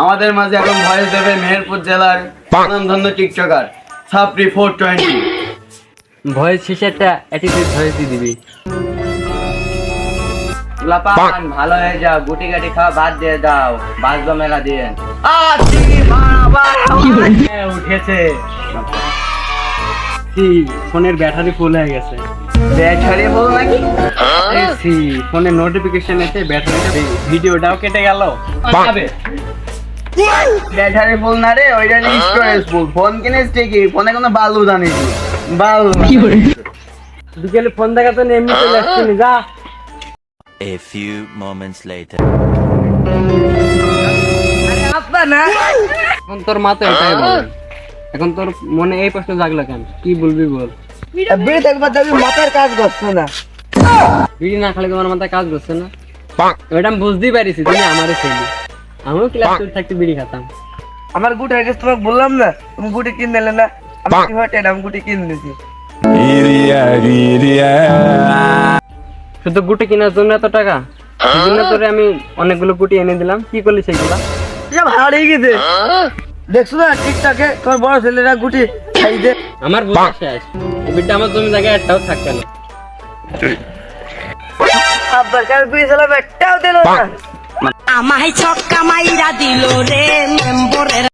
আমাদের মাঝে এখন ভয়েস দেবে মেহেরপুর জেলার ধন্য টিকটকার সাপরি 420। ভয়েস শেষে একটা অ্যাটিটিউড ভয়েস দিয়ে দিবি। লাপান ভালো হয়ে যাও, গুটি গাটি খাওয়া বাদ দিয়ে দাও, বাজবা মেলা দিয়ে উঠেছে। কি ফোনের ব্যাটারি ফুল হয়ে গেছে? ব্যাটারি বল নাকি? সি ফোনে নোটিফিকেশন এসে ব্যাটারিটা ভিডিওটাও কেটে গেল। ব্যাটারি ফুল না রে, ওইটা স্টোরেজ ফুল। ফোন কিনিস ঠিকই, ফোনে কোনো বালু জানিস বাল। বিকেলে ফোন দেখা তো এমনি চলে আসছিনি, যা। A few moments later. এখন তোর মাথায় এটাই বল, এখন তোর মনে এই প্রশ্ন জাগলো কেন? কি বলবি বল। বিড়ি দেখবার যাবি, মাথার কাজ করছে না। বিড়ি না খালে তোমার মাথায় কাজ করছে না? ওইটা আমি বুঝতেই পারিছি, তুমি আমারই ছেলে। আমিও ক্লাস করে থাকতে বিড়ি খেতাম। আমার গুটি অ্যাড্রেস তোমাকে বললাম না, তুমি গুটি কিনে দিলে না। আমি গুটি কিনে দিয়েছি। শুধু গুটি কেনার জন্য এত টাকা? সেজন্য তোরে আমি অনেকগুলো গুটি এনে দিলাম, কি করলি সেগুলা? হারিয়ে গেছে দেখছো না টিকটকে, তোমার বড় ছেলেরা গুটি খাইছে। আমার বোঝা শেষ, এই বিটটা আমার জমি জায়গায় একটাও থাকবে না। আব্বার কাছে বিড়ি চালাবে, একটাও দিল না। আমায় ছক্কা মাইরা দিল রে মেম্বরের